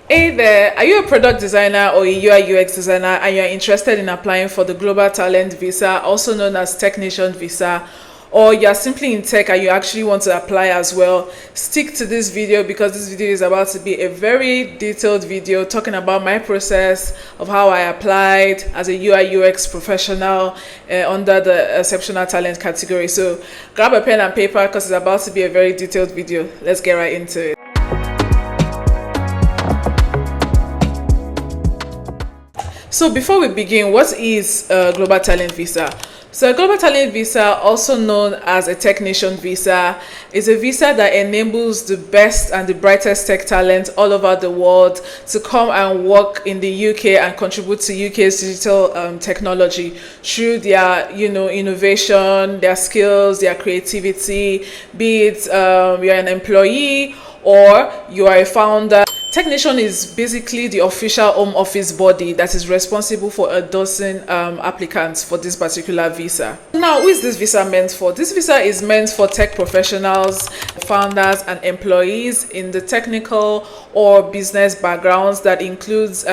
Hey there, are you a product designer or a UI UX designer and you're interested in applying for the Global Talent Visa, also known as Technician Visa, or you're simply in tech and you actually want to apply as well? Stick to this video because this video is about to be a very detailed video talking about my process of how I applied as a UI UX professional under the exceptional talent category. So grab a pen and paper because it's about to be a very detailed video. Let's get right into it. So before we begin, what is a Global Talent Visa? So a Global Talent Visa, also known as a Technician Visa, is a visa that enables the best and the brightest tech talent all over the world to come and work in the UK and contribute to UK's digital technology through their, innovation, their skills, their creativity, be it you're an employee or you are a founder. Technician is basically the official home office body that is responsible for endorsing applicants for this particular visa. Now, who is this visa meant for? This visa is meant for tech professionals, founders, and employees in the technical or business backgrounds that includes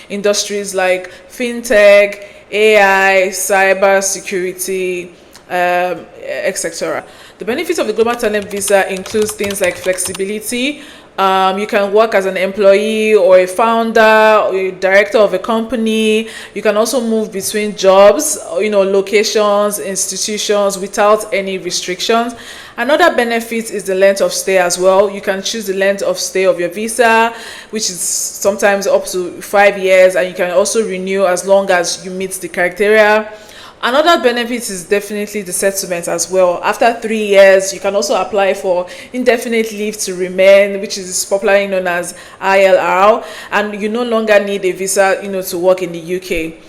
industries like fintech, AI, cyber security, etc. The benefits of the Global Talent Visa includes things like flexibility. You can work as an employee or a founder or a director of a company. You can also move between jobs, locations, institutions without any restrictions. Another benefit is the length of stay as well. You can choose the length of stay of your visa, which is sometimes up to 5 years, and you can also renew as long as you meet the criteria. Another benefit is definitely the settlement as well. After 3 years, you can also apply for indefinite leave to remain, which is popularly known as ILR, and you no longer need a visa, to work in the UK.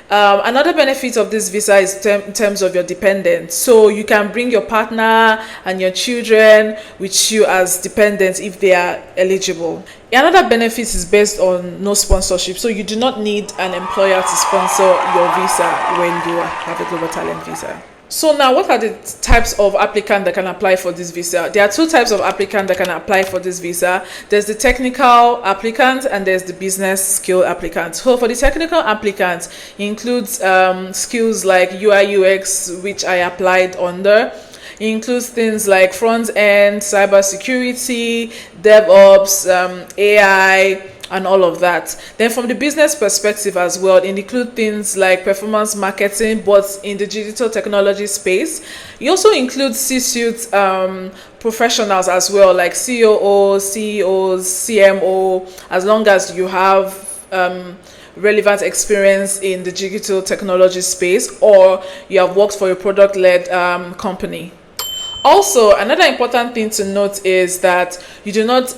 Another benefit of this visa is in terms of your dependents. So you can bring your partner and your children with you as dependents if they are eligible. Another benefit is based on no sponsorship. So you do not need an employer to sponsor your visa when you have a Global Talent Visa. So now, what are the types of applicant that can apply for this visa? There are two types of applicant that can apply for this visa. There's the technical applicant and there's the business skill applicant. So for the technical applicant, it includes skills like UI UX, which I applied under. It includes things like front end, cyber security, DevOps, AI, and all of that. Then from the business perspective as well, it includes things like performance marketing, but in the digital technology space. It also includes C-suite professionals as well, like COOs, CEOs, CMO, as long as you have relevant experience in the digital technology space or you have worked for a product-led company. Also, another important thing to note is that you do not,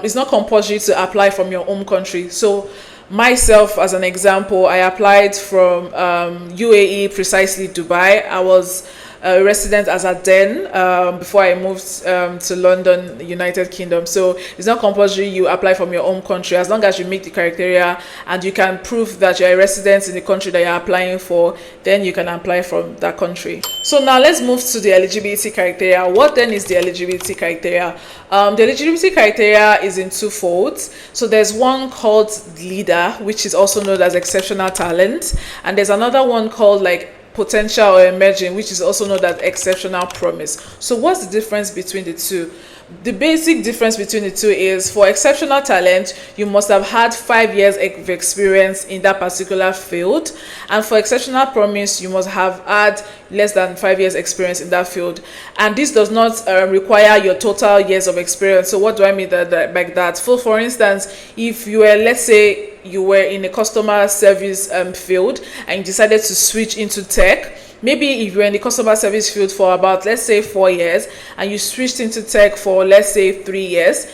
it's not compulsory to apply from your home country. So myself, as an example, I applied from UAE, precisely Dubai. I was a resident as at then before I moved to London, United Kingdom. So it's not compulsory you apply from your home country as long as you meet the criteria and you can prove that you're a resident in the country that you're applying for, then you can apply from that country. So now let's move to the eligibility criteria. What then is the eligibility criteria? The eligibility criteria is in two folds. So there's one called leader, which is also known as exceptional talent, and there's another one called like potential or emerging, which is also known as exceptional promise. So what's the difference between the two? The basic difference between the two is for exceptional talent, you must have had 5 years of experience in that particular field. And for exceptional promise, you must have had less than 5 years experience in that field. And this does not require your total years of experience. So what do I mean by that? For instance, if you were, let's say, you were in a customer service field and you decided to switch into tech. Maybe if you're in the customer service field for about, let's say, 4 years and you switched into tech for, let's say, 3 years,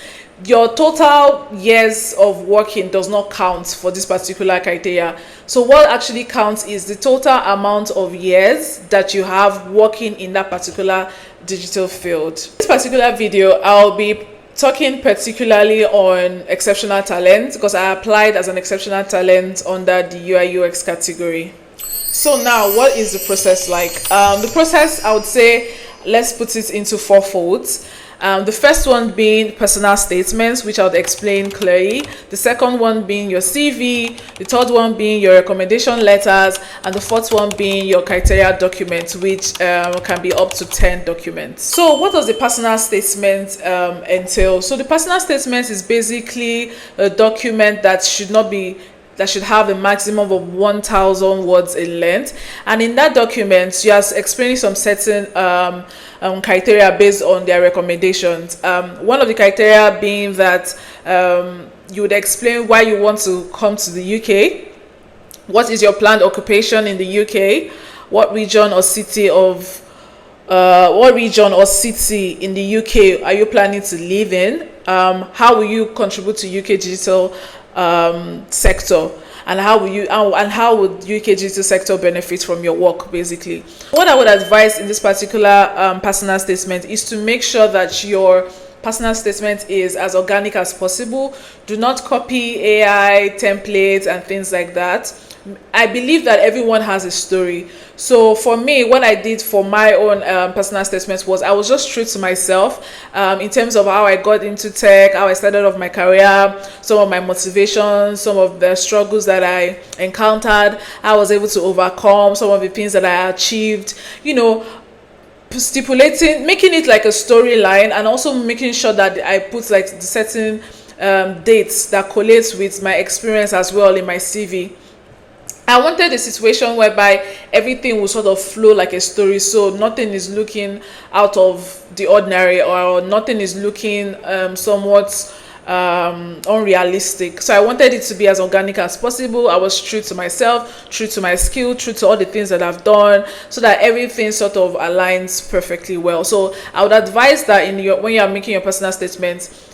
your total years of working does not count for this particular criteria. So what actually counts is the total amount of years that you have working in that particular digital field. In this particular video, I'll be talking particularly on exceptional talent because I applied as an exceptional talent under the UI UX category. So now, what is the process like? The process, I would say, let's put it into 4 folds. The first one being personal statements, which I'll explain clearly. The second one being your CV. The third one being your recommendation letters. And the fourth one being your criteria documents, which can be up to 10 documents. So what does the personal statement entail? So the personal statement is basically a document that should have a maximum of 1,000 words in length, and in that document you are explaining some certain criteria based on their recommendations. One of the criteria being that you would explain why you want to come to the UK, what is your planned occupation in the UK, what region or city in the UK are you planning to live in, how will you contribute to UK digital sector, and how would UK digital sector benefit from your work, basically. What I would advise in this particular personal statement is to make sure that your personal statement is as organic as possible. Do not copy AI templates and things like that. I believe that everyone has a story. So for me, what I did for my own personal statements was I was just true to myself in terms of how I got into tech, how I started off my career, some of my motivations, some of the struggles that I encountered, how I was able to overcome, some of the things that I achieved, stipulating, making it like a storyline, and also making sure that I put like the certain dates that collates with my experience as well in my CV. I wanted a situation whereby everything will sort of flow like a story, so nothing is looking out of the ordinary, or nothing is looking somewhat unrealistic. So I wanted it to be as organic as possible. I was true to myself, true to my skill, true to all the things that I've done, so that everything sort of aligns perfectly well. So I would advise that when you are making your personal statements,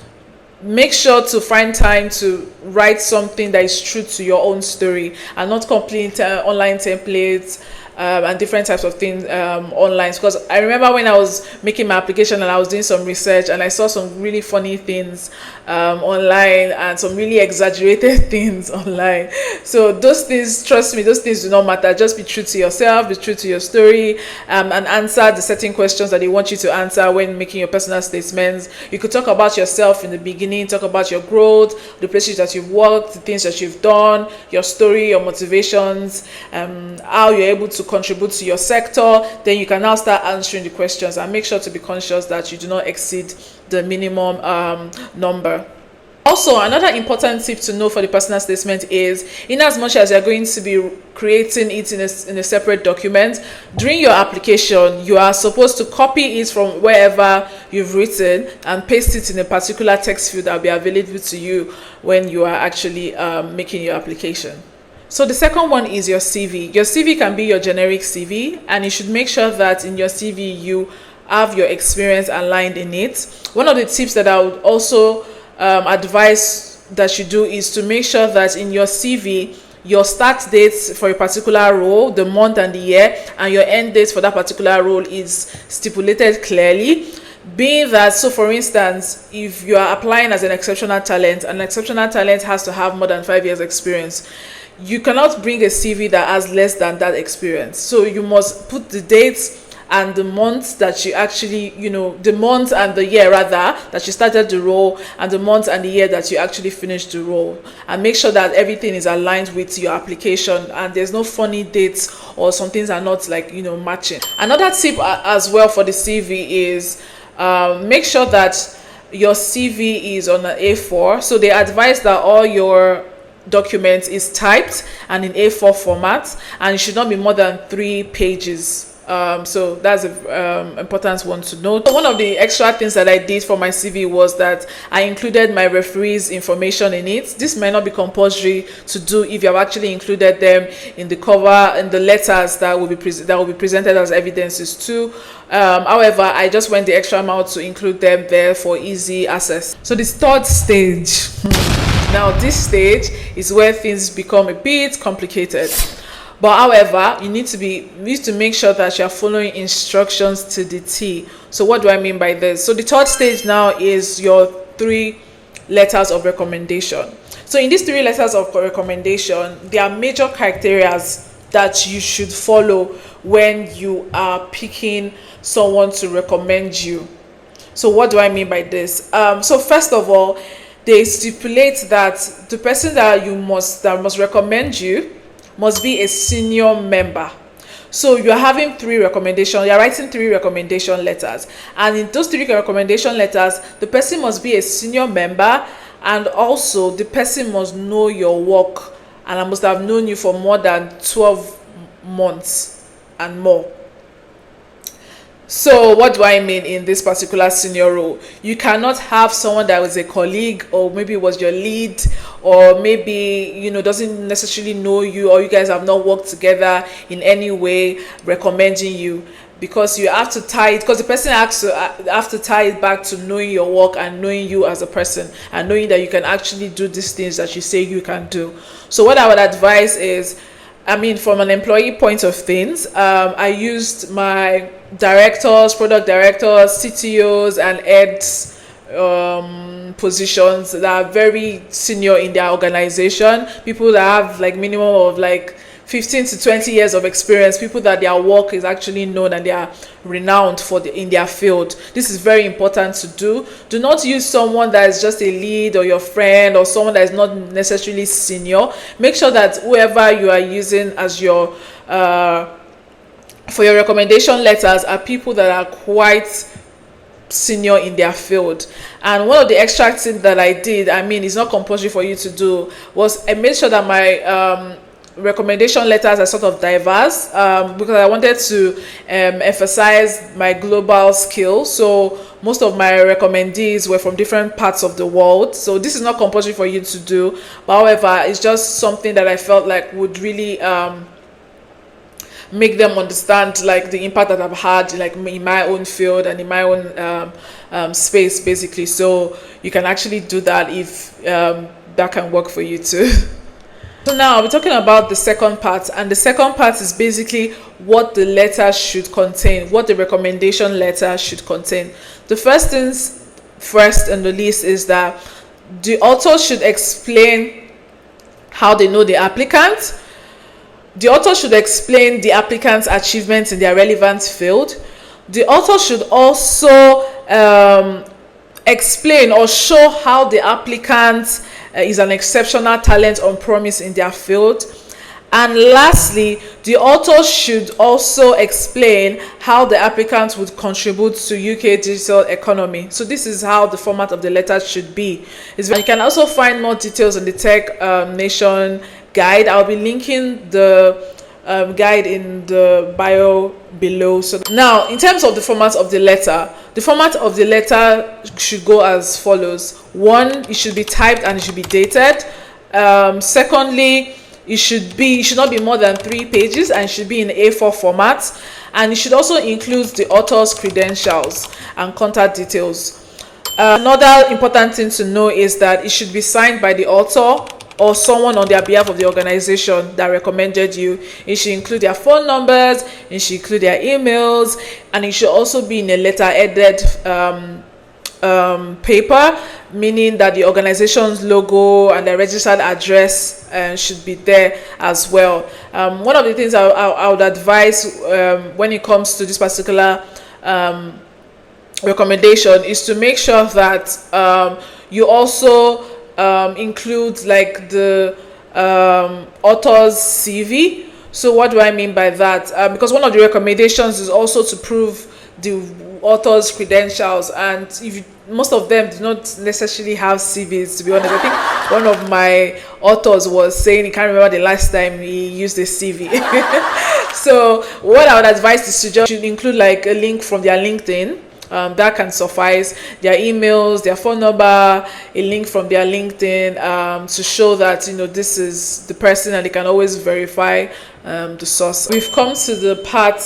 make sure to find time to write something that is true to your own story, and not complete online templates and different types of things online. Because I remember when I was making my application and I was doing some research, and I saw some really funny things online and some really exaggerated things online. So those things, trust me, those things do not matter. Just be true to yourself, be true to your story, and answer the certain questions that they want you to answer when making your personal statements. You could talk about yourself in the beginning, talk about your growth, the places that you've worked, the things that you've done, your story, your motivations, how you're able to contribute to your sector. Then you can now start answering the questions, and make sure to be conscious that you do not exceed the minimum number. Also, another important tip to know for the personal statement is, in as much as you're going to be creating it in a separate document, during your application, you are supposed to copy it from wherever you've written and paste it in a particular text field that will be available to you when you are actually making your application. So the second one is your CV. Your CV can be your generic CV, and you should make sure that in your CV you have your experience aligned in it. One of the tips that I would also advise that you do is to make sure that in your CV, your start dates for a particular role, the month and the year, and your end dates for that particular role is stipulated clearly. Being that, so for instance, if you are applying as an exceptional talent, an exceptional talent has to have more than 5 years experience. You cannot bring a CV that has less than that experience. So you must put the dates and the months that you actually, the month and the year rather that you started the role, and the month and the year that you actually finished the role, and make sure that everything is aligned with your application and there's no funny dates or some things are not matching. Another tip as well for the CV is make sure that your CV is on an A4. So they advise that all your documents is typed and in A4 format, and it should not be more than 3 pages. So that's an important one to note. So one of the extra things that I did for my CV was that I included my referees' information in it. This may not be compulsory to do if you have actually included them in the cover and the letters that will be presented as evidences too. However, I just went the extra mile to include them there for easy access. So this third stage. Now this stage is where things become a bit complicated. But however, you need to make sure that you are following instructions to the T. So what do I mean by this? So the third stage now is your 3 letters of recommendation. So in these 3 letters of recommendation, there are major criteria that you should follow when you are picking someone to recommend you. So what do I mean by this? So first of all, they stipulate that the person that must recommend you must be a senior member. So you're having you're writing 3 recommendation letters, and in those 3 recommendation letters, the person must be a senior member, and also the person must know your work, and I must have known you for more than 12 months and more. So what do I mean in this particular senior role? You cannot have someone that was a colleague, or maybe was your lead, or maybe doesn't necessarily know you, or you guys have not worked together in any way, recommending you, because you have to tie it, because the person have to tie it back to knowing your work and knowing you as a person, and knowing that you can actually do these things that you say you can do. So what I would advise is, from an employee point of things, I used my directors, product directors, CTOs, and heads positions that are very senior in their organization, people that have like minimum of like 15 to 20 years of experience, people that their work is actually known and they are renowned in their field. This is very important to do. Do not use someone that is just a lead, or your friend, or someone that is not necessarily senior. Make sure that whoever you are using as your for your recommendation letters are people that are quite senior in their field. And one of the extra things that I did, it's not compulsory for you to do, was I made sure that my recommendation letters are sort of diverse, because I wanted to emphasize my global skills. So most of my recommendees were from different parts of the world. So this is not compulsory for you to do, but however, it's just something that I felt like would really make them understand like the impact that I've had like in my own field and in my own space, basically. So you can actually do that if that can work for you too. So now we're talking about the second part, and the second part is basically what the letter should contain, what the recommendation letter should contain. The first things first on the list is that the author should explain how they know the applicant. The author should explain the applicant's achievements in their relevant field. The author should also explain or show how the applicant is an exceptional talent on promise in their field. And lastly, the author should also explain how the applicant would contribute to UK digital economy. So this is how the format of the letter should be. You can also find more details on the Tech Nation guide. I'll be linking the guide in the bio below. So now, in terms of the format of the letter should go as follows. 1, it should be typed and it should be dated. Secondly, it should not be more than 3 pages, and it should be in A4 format, and it should also include the author's credentials and contact details. Another important thing to know is that it should be signed by the author or someone on their behalf of the organization that recommended you. It should include their phone numbers, it should include their emails, and it should also be in a letter-headed paper, meaning that the organization's logo and the registered address should be there as well. One of the things I would advise when it comes to this particular recommendation is to make sure that you also include like the author's CV. So what do I mean by that? Because one of the recommendations is also to prove the author's credentials, and most of them do not necessarily have CVs, to be honest. I think one of my authors was saying he can't remember the last time he used a CV. So what I would advise is to just include like a link from their LinkedIn. That can suffice, their emails, their phone number, a link from their LinkedIn to show that this is the person, and they can always verify the source. We've come to the part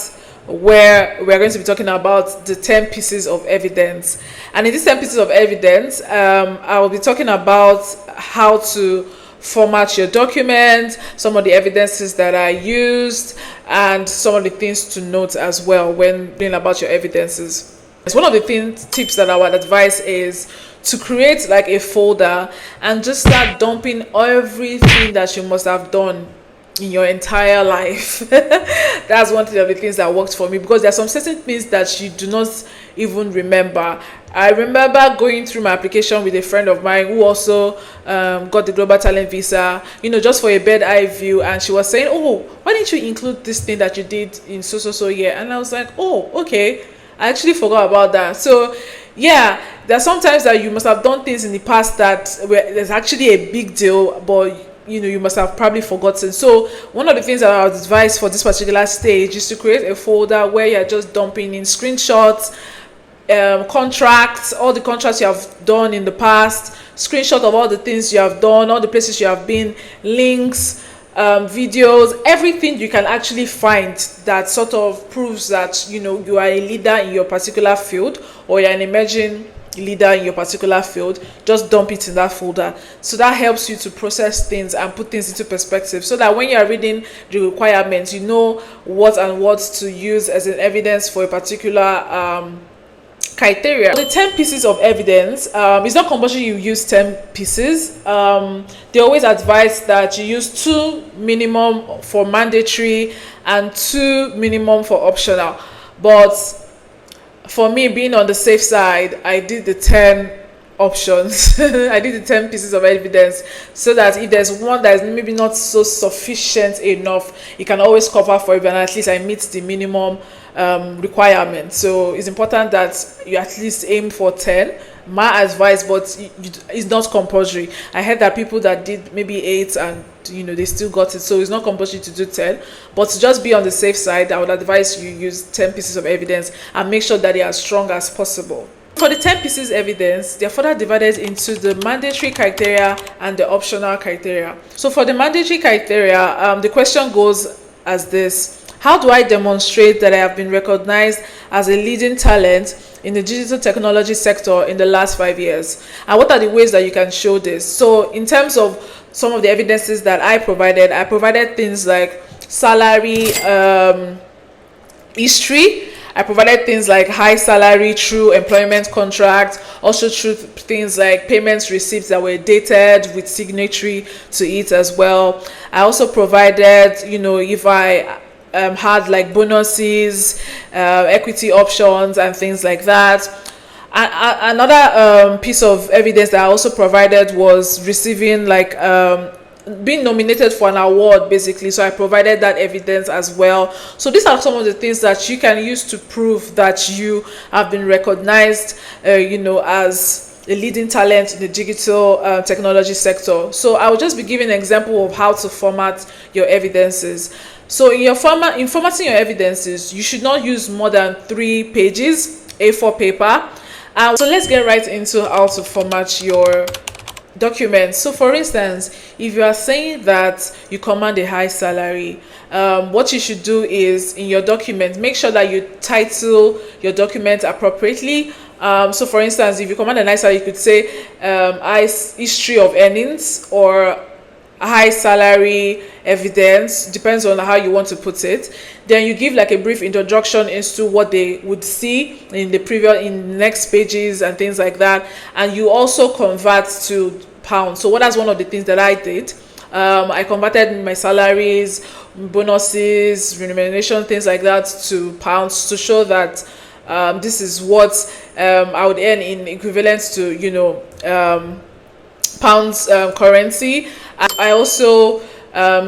where we're going to be talking about the 10 pieces of evidence, and in these 10 pieces of evidence, I will be talking about how to format your document, some of the evidences that are used, and some of the things to note as well when doing about your evidences. One of the tips that I would advise is to create like a folder and just start dumping everything that you must have done in your entire life. That's one thing of the things that worked for me, because there are some certain things that you do not even remember. I remember going through my application with a friend of mine who also got the Global Talent Visa, just for a bird eye view, and she was saying, "Oh, why didn't you include this thing that you did in so year?" And I was like, "Oh, okay, I actually forgot about that." So yeah, there are sometimes that you must have done things in the past that there's actually a big deal, but you must have probably forgotten. So one of the things that I would advise for this particular stage is to create a folder where you're just dumping in screenshots, contracts, all the contracts you have done in the past, screenshot of all the things you have done, all the places you have been, links, videos, everything you can actually find that sort of proves that you are a leader in your particular field, or you're an emerging leader in your particular field. Just dump it in that folder. So that helps you to process things and put things into perspective, so that when you are reading the requirements, you know what to use as an evidence for a particular criteria. The 10 pieces of evidence, it's not compulsory you use 10 pieces. They always advise that you use 2 minimum for mandatory and 2 minimum for optional. But for me, being on the safe side, I did the 10 options. I did the 10 pieces of evidence, so that if there's one that is maybe not so sufficient enough, it can always cover for it, and at least I meet the minimum requirement. So it's important that you at least aim for 10. My advice, but it's not compulsory. I heard that people that did maybe 8 and they still got it, so it's not compulsory to do 10. But to just be on the safe side, I would advise you use 10 pieces of evidence and make sure that they are as strong as possible. For the 10 pieces evidence, they are further divided into the mandatory criteria and the optional criteria. So for the mandatory criteria, the question goes as this: how do I demonstrate that I have been recognized as a leading talent in the digital technology sector in the last 5 years? And what are the ways that you can show this? So in terms of some of the evidences that I provided things like salary history. I provided things like high salary through employment contract, also through things like payments receipts that were dated with signatory to it as well. I also provided, if I had like bonuses, equity options and things like that. Another piece of evidence that I also provided was receiving like being nominated for an award, basically. So I provided that evidence as well. So these are some of the things that you can use to prove that you have been recognized as a leading talent in the digital technology sector. So I will just be giving an example of how to format your evidences. So in formatting your evidences, you should not use more than 3 pages A4 paper. So let's get right into how to format your documents. So for instance, if you are saying that you command a high salary, what you should do is in your document, make sure that you title your document appropriately. So for instance, if you command a high salary, you could say history of earnings, or high salary evidence, depends on how you want to put it. Then you give like a brief introduction into what they would see in the next pages and things like that, and you also convert to pounds. So that's one of the things that I did. I converted my salaries, bonuses, remuneration, things like that to pounds, to show that this is what I would earn in equivalent to pounds currency. I also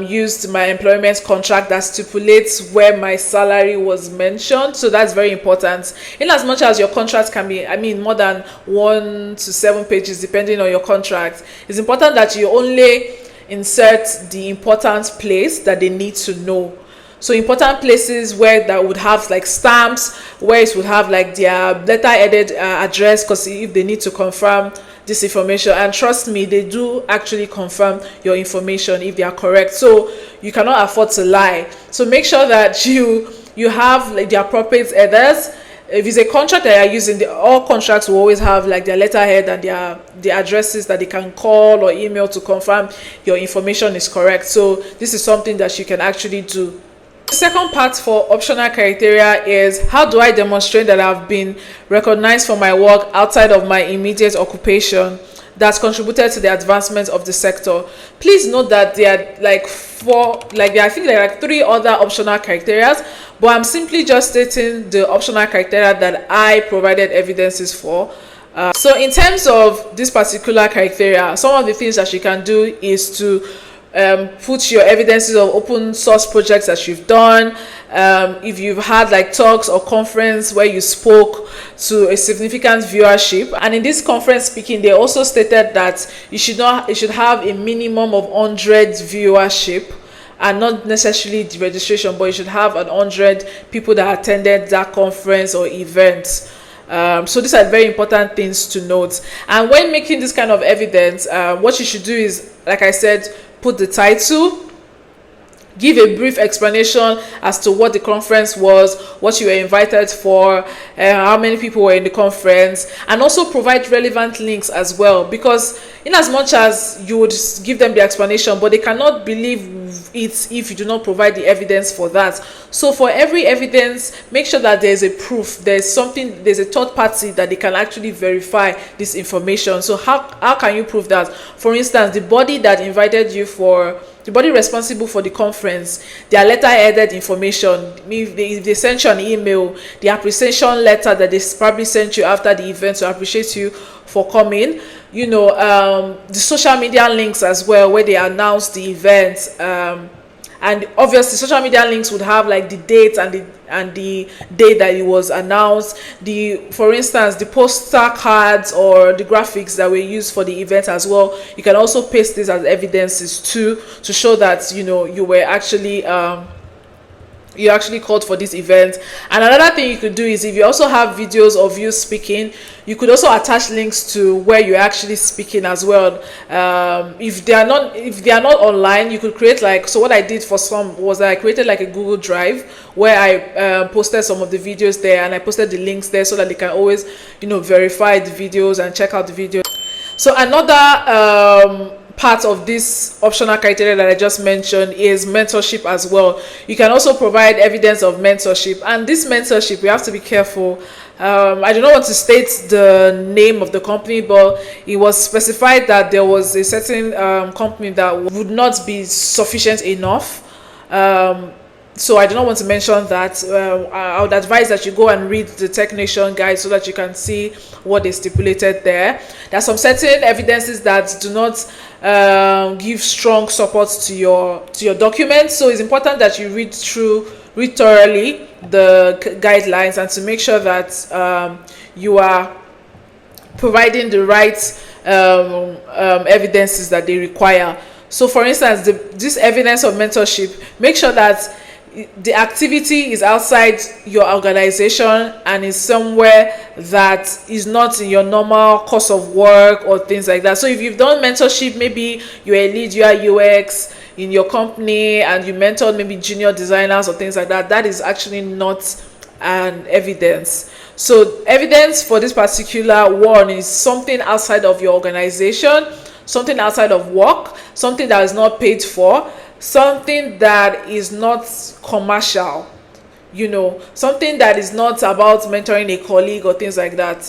used my employment contract that stipulates where my salary was mentioned. So that's very important. In as much as your contract can be, more than 1 to 7 pages, depending on your contract, it's important that you only insert the important place that they need to know. So important places where that would have like stamps, where it would have like their letter-headed address, because if they need to confirm this information, and trust me, they do actually confirm your information if they are correct. So you cannot afford to lie. So make sure that you have like the appropriate headers. If it's a contract that you are using, all contracts will always have like their letterhead and the addresses that they can call or email to confirm your information is correct. So this is something that you can actually do. The second part for optional criteria is: how do I demonstrate that I've been recognized for my work outside of my immediate occupation? that's contributed to the advancement of the sector. Please note that there are like I think there are like 3 other optional criteria, but I'm simply just stating the optional criteria that I provided evidences for. So in terms of this particular criteria, some of the things that you can do is to put your evidences of open source projects that you've done. If you've had like talks or conference where you spoke to a significant viewership, and in this conference speaking, they also stated that you should have a minimum of 100 viewership, and not necessarily the registration, but you should have 100 people that attended that conference or event. So these are very important things to note. And when making this kind of evidence, what you should do is, like I said, put the title, give a brief explanation as to what the conference was, what you were invited for, how many people were in the conference, and also provide relevant links as well, because in as much as you would give them the explanation, but they cannot believe it if you do not provide the evidence for that. So for every evidence, make sure that there's a proof, there's a third party that they can actually verify this information. So how can you prove that? For instance, the body that invited you for, the body responsible for the conference, their letter-headed information, if they sent you an email, the appreciation letter that they probably sent you after the event to appreciate you for coming, the social media links as well, where they announce the event, and obviously social media links would have like the date and the day that it was announced, for instance, the poster cards or the graphics that were used for the event as well. You can also paste this as evidences too, to show that you were actually you actually called for this event. And another thing you could do is, if you also have videos of you speaking, you could also attach links to where you're actually speaking as well. If they are not online, you could create so what I did for some was I created like a Google Drive where I posted some of the videos there, and I posted the links there so that they can always verify the videos and check out the videos. So another part of this optional criteria that I just mentioned is mentorship as well. You can also provide evidence of mentorship, and this mentorship, we have to be careful. I do not want to state the name of the company, but it was specified that there was a certain company that would not be sufficient enough. So I do not want to mention that. I would advise that you go and read the Technician guide so that you can see what they stipulated there. There are some certain evidences that do not give strong support to your document. So it's important that you read thoroughly the guidelines, and to make sure that you are providing the right evidences that they require. So for instance, this evidence of mentorship, make sure that the activity is outside your organization and is somewhere that is not in your normal course of work or things like that. So if you've done mentorship, maybe you're a lead UI UX in your company and you mentored maybe junior designers or things like that, that is actually not an evidence. So evidence for this particular one is something outside of your organization, something outside of work, something that is not paid for, something that is not commercial, something that is not about mentoring a colleague or things like that.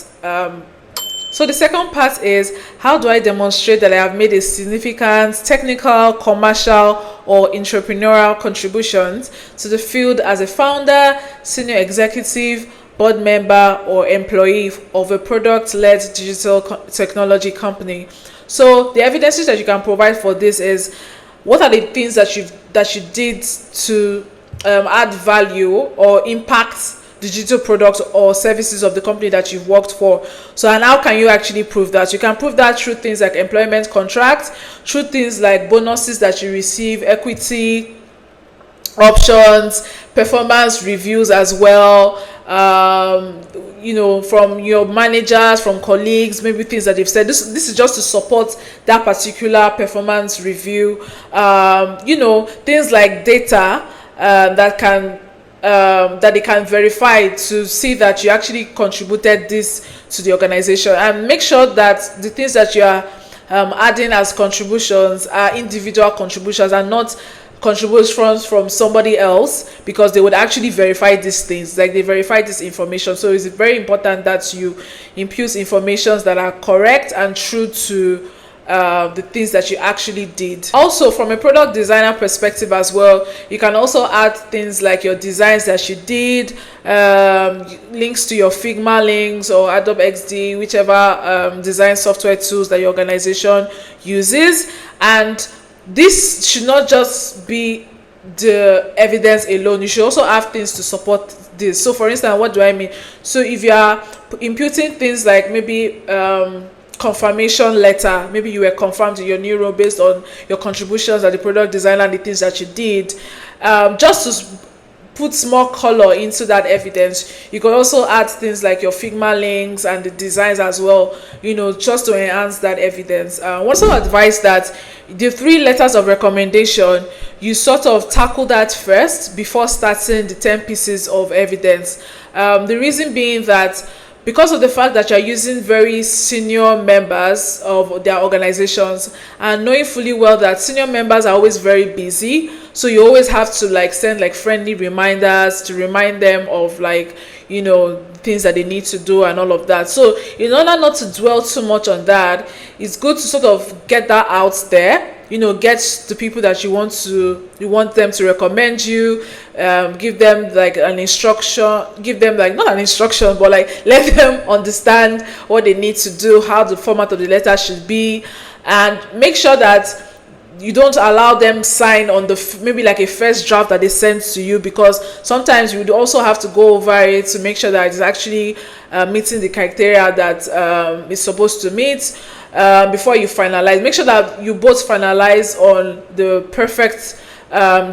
So the second part is, how do I demonstrate that I have made a significant technical, commercial, or entrepreneurial contributions to the field as a founder, senior executive, board member, or employee of a product-led digital technology company? So the evidences that you can provide for this is, what are the things that you did to add value or impact the digital products or services of the company that you've worked for? So, and how can you actually prove that? You can prove that through things like employment contracts, through things like bonuses that you receive, equity options, performance reviews as well, from your managers, from colleagues, maybe things that they've said. This is just to support that particular performance review. Things like data that they can verify to see that you actually contributed this to the organization, and make sure that the things that you are adding as contributions are individual contributions and not contributions from somebody else, because they would actually verify these things, like they verify this information. So it's very important that you impute information that are correct and true to the things that you actually did. Also, from a product designer perspective as well, you can also add things like your designs that you did, links to your Figma links or Adobe XD, whichever design software tools that your organization uses. And this should not just be the evidence alone. You should also have things to support this. So for instance, what do I mean? So if you are imputing things like maybe confirmation letter, maybe you were confirmed in your new role based on your contributions as the product designer and the things that you did, just to put more color into that evidence. You can also add things like your Figma links and the designs as well, just to enhance that evidence. Also advise that the 3 letters of recommendation, you sort of tackle that first before starting the 10 pieces of evidence. The reason being that because of the fact that you're using very senior members of their organizations, and knowing fully well that senior members are always very busy, so you always have to send friendly reminders to remind them of things that they need to do and all of that. So in order not to dwell too much on that, it's good to sort of get that out there, get the people that you want them to recommend you, give them an instruction, give them not an instruction, but let them understand what they need to do, how the format of the letter should be, and make sure that you don't allow them sign on maybe a first draft that they send to you, because sometimes you would also have to go over it to make sure that it's actually meeting the criteria that it's supposed to meet before you finalize. Make sure that you both finalize on the perfect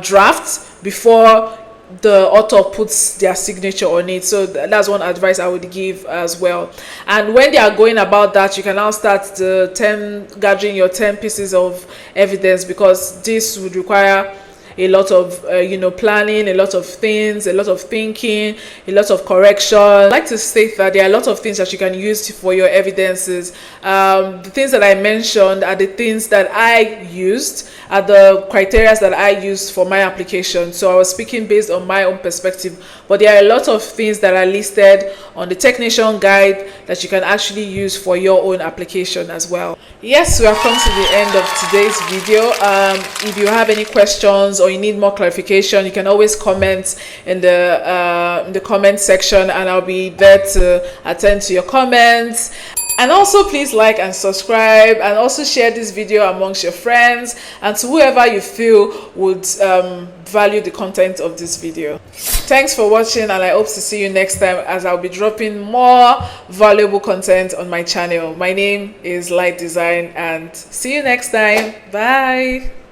draft before the author puts their signature on it. So that's one advice I would give as well. And when they are going about that, you can now start gathering your 10 pieces of evidence, because this would require a lot of planning, a lot of things, a lot of thinking, a lot of correction. I'd like to state that there are a lot of things that you can use for your evidences. The things that I mentioned are the things that I used, are the criteria that I used for my application. So I was speaking based on my own perspective, but there are a lot of things that are listed on the technician guide that you can actually use for your own application as well. Yes, we have come to the end of today's video. If you have any questions or you need more clarification, you can always comment in the comment section, and I'll be there to attend to your comments. And also please like and subscribe, and also share this video amongst your friends and to whoever you feel would value the content of this video. Thanks for watching, and I hope to see you next time, as I'll be dropping more valuable content on my channel. My name is Light Design, and see you next time. Bye.